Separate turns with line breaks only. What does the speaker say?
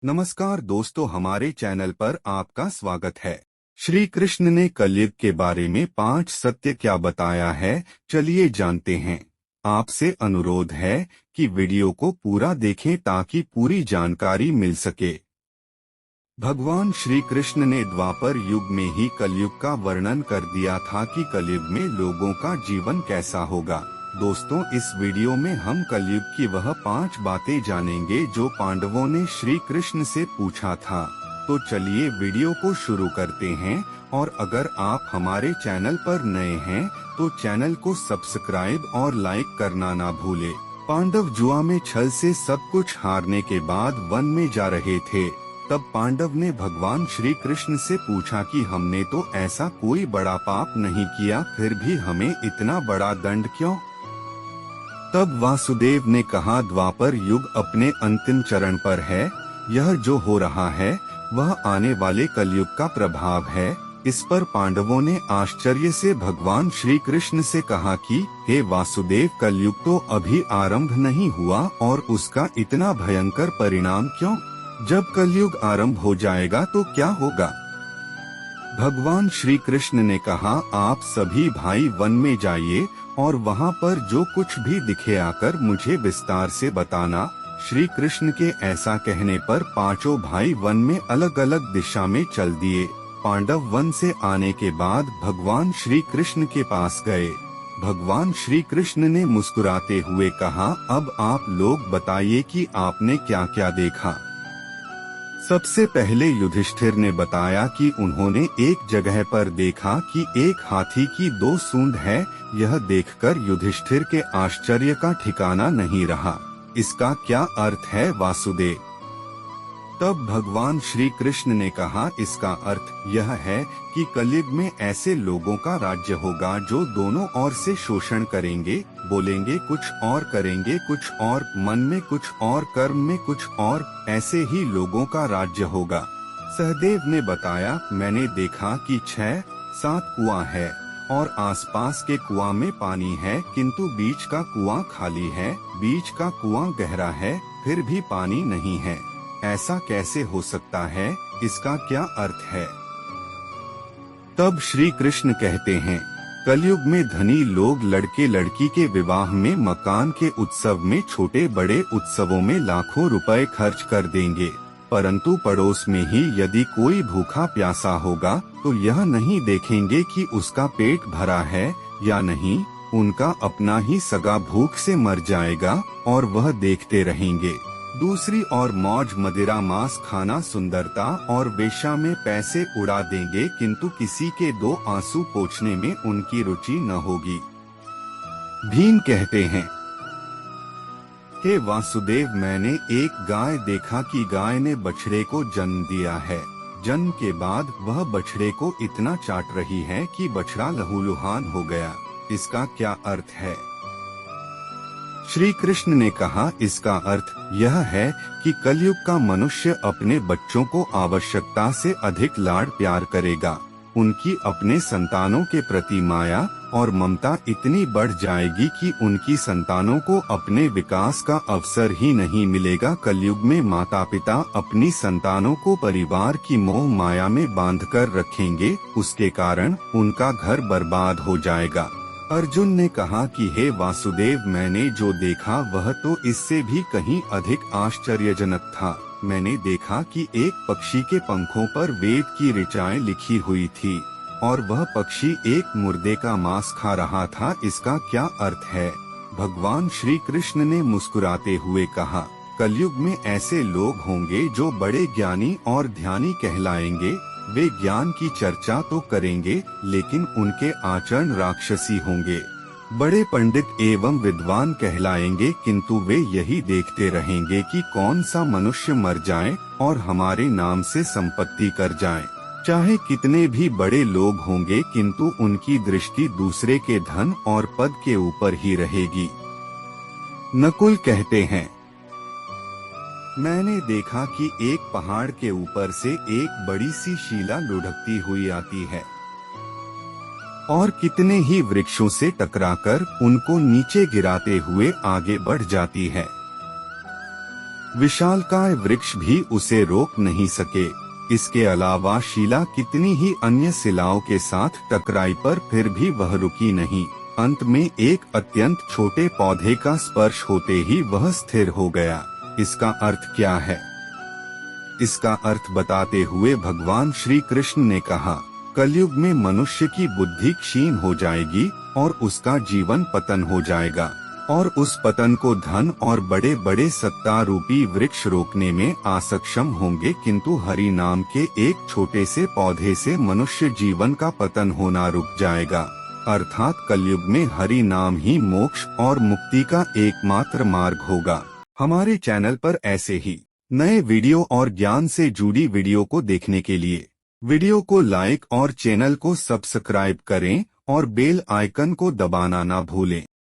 नमस्कार दोस्तों, हमारे चैनल पर आपका स्वागत है। श्री कृष्ण ने कलयुग के बारे में 5 सत्य क्या बताया है, चलिए जानते हैं। आपसे अनुरोध है कि वीडियो को पूरा देखें ताकि पूरी जानकारी मिल सके। भगवान श्री कृष्ण ने द्वापर युग में ही कलयुग का वर्णन कर दिया था कि कलयुग में लोगों का जीवन कैसा होगा। दोस्तों, इस वीडियो में हम कलयुग की वह 5 बातें जानेंगे जो पांडवों ने श्री कृष्ण से पूछा था। तो चलिए वीडियो को शुरू करते हैं। और अगर आप हमारे चैनल पर नए हैं तो चैनल को सब्सक्राइब और लाइक करना ना भूले। पांडव जुआ में छल से सब कुछ हारने के बाद वन में जा रहे थे। तब पांडव ने भगवान श्री कृष्ण से पूछा कि हमने तो ऐसा कोई बड़ा पाप नहीं किया, फिर भी हमें इतना बड़ा दंड क्यों? तब वासुदेव ने कहा, द्वापर युग अपने अंतिम चरण पर है। यह जो हो रहा है वह आने वाले कलयुग का प्रभाव है। इस पर पांडवों ने आश्चर्य से भगवान श्री कृष्ण से कहा कि हे वासुदेव, कलयुग तो अभी आरंभ नहीं हुआ और उसका इतना भयंकर परिणाम क्यों? जब कलयुग आरंभ हो जाएगा तो क्या होगा? भगवान श्री कृष्ण ने कहा, आप सभी भाई वन में जाइए और वहाँ पर जो कुछ भी दिखे आकर मुझे विस्तार से बताना। श्री कृष्ण के ऐसा कहने पर पांचों भाई वन में अलग अलग दिशा में चल दिए। पांडव वन से आने के बाद भगवान श्री कृष्ण के पास गए। भगवान श्री कृष्ण ने मुस्कुराते हुए कहा, अब आप लोग बताइए कि आपने क्या क्या देखा। सबसे पहले युधिष्ठिर ने बताया कि उन्होंने एक जगह पर देखा कि एक हाथी की 2 सूंड है। यह देखकर युधिष्ठिर के आश्चर्य का ठिकाना नहीं रहा। इसका क्या अर्थ है वासुदेव? तब भगवान श्री कृष्ण ने कहा, इसका अर्थ यह है कि कलयुग में ऐसे लोगों का राज्य होगा जो दोनों ओर से शोषण करेंगे, बोलेंगे कुछ और करेंगे कुछ और, मन में कुछ और कर्म में कुछ और, ऐसे ही लोगों का राज्य होगा। सहदेव ने बताया, मैंने देखा कि 6-7 कुआं है और आसपास के कुआं में पानी है, किंतु बीच का कुआं खाली है। बीच का कुआं गहरा है फिर भी पानी नहीं है। ऐसा कैसे हो सकता है? इसका क्या अर्थ है? तब श्री कृष्ण कहते हैं, कलयुग में धनी लोग लड़के लड़की के विवाह में, मकान के उत्सव में, छोटे बड़े उत्सवों में लाखों रुपए खर्च कर देंगे, परंतु पड़ोस में ही यदि कोई भूखा प्यासा होगा तो यह नहीं देखेंगे कि उसका पेट भरा है या नहीं। उनका अपना ही सगा भूख से मर जाएगा और वह देखते रहेंगे। दूसरी ओर मौज मदिरा, मांस खाना, सुंदरता और वेश्या में पैसे उड़ा देंगे, किंतु किसी के 2 आंसू पोंछने में उनकी रुचि न होगी। भीम कहते हैं, हे वासुदेव, मैंने एक गाय देखा कि गाय ने बछड़े को जन्म दिया है। जन्म के बाद वह बछड़े को इतना चाट रही है कि बछड़ा लहूलुहान हो गया। इसका क्या अर्थ है? श्री कृष्ण ने कहा, इसका अर्थ यह है कि कलयुग का मनुष्य अपने बच्चों को आवश्यकता से अधिक लाड प्यार करेगा। उनकी अपने संतानों के प्रति माया और ममता इतनी बढ़ जाएगी कि उनकी संतानों को अपने विकास का अवसर ही नहीं मिलेगा। कलयुग में माता पिता अपनी संतानों को परिवार की मोह माया में बांधकर रखेंगे, उसके कारण उनका घर बर्बाद हो जाएगा। अर्जुन ने कहा कि हे वासुदेव, मैंने जो देखा वह तो इससे भी कहीं अधिक आश्चर्यजनक था। मैंने देखा कि एक पक्षी के पंखों पर वेद की ऋचाएं लिखी हुई थी और वह पक्षी एक मुर्दे का मांस खा रहा था। इसका क्या अर्थ है? भगवान श्री कृष्ण ने मुस्कुराते हुए कहा, कलयुग में ऐसे लोग होंगे जो बड़े ज्ञानी और ध्यानी कहलाएंगे। वे ज्ञान की चर्चा तो करेंगे लेकिन उनके आचरण राक्षसी होंगे। बड़े पंडित एवं विद्वान कहलाएंगे, किंतु वे यही देखते रहेंगे कि कौन सा मनुष्य मर जाए और हमारे नाम से संपत्ति कर जाए। चाहे कितने भी बड़े लोग होंगे, किंतु उनकी दृष्टि दूसरे के धन और पद के ऊपर ही रहेगी। नकुल कहते हैं, मैंने देखा कि एक पहाड़ के ऊपर से एक बड़ी सी शिला लुढ़कती हुई आती है और कितने ही वृक्षों से टकराकर उनको नीचे गिराते हुए आगे बढ़ जाती है। विशालकाय वृक्ष भी उसे रोक नहीं सके। इसके अलावा शिला कितनी ही अन्य शिलाओं के साथ टकराई पर फिर भी वह रुकी नहीं। अंत में एक अत्यंत छोटे पौधे का स्पर्श होते ही वह स्थिर हो गया। इसका अर्थ क्या है? इसका अर्थ बताते हुए भगवान श्री कृष्ण ने कहा, कलयुग में मनुष्य की बुद्धि क्षीण हो जाएगी और उसका जीवन पतन हो जाएगा, और उस पतन को धन और बड़े बड़े सत्ता रूपी वृक्ष रोकने में असक्षम होंगे, किंतु हरि नाम के एक छोटे से पौधे से मनुष्य जीवन का पतन होना रुक जाएगा। अर्थात कलयुग में हरि नाम ही मोक्ष और मुक्ति का एकमात्र मार्ग होगा। हमारे चैनल पर ऐसे ही नए वीडियो और ज्ञान से जुड़ी वीडियो को देखने के लिए वीडियो को लाइक और चैनल को सब्सक्राइब करें और बेल आइकन को दबाना ना भूलें।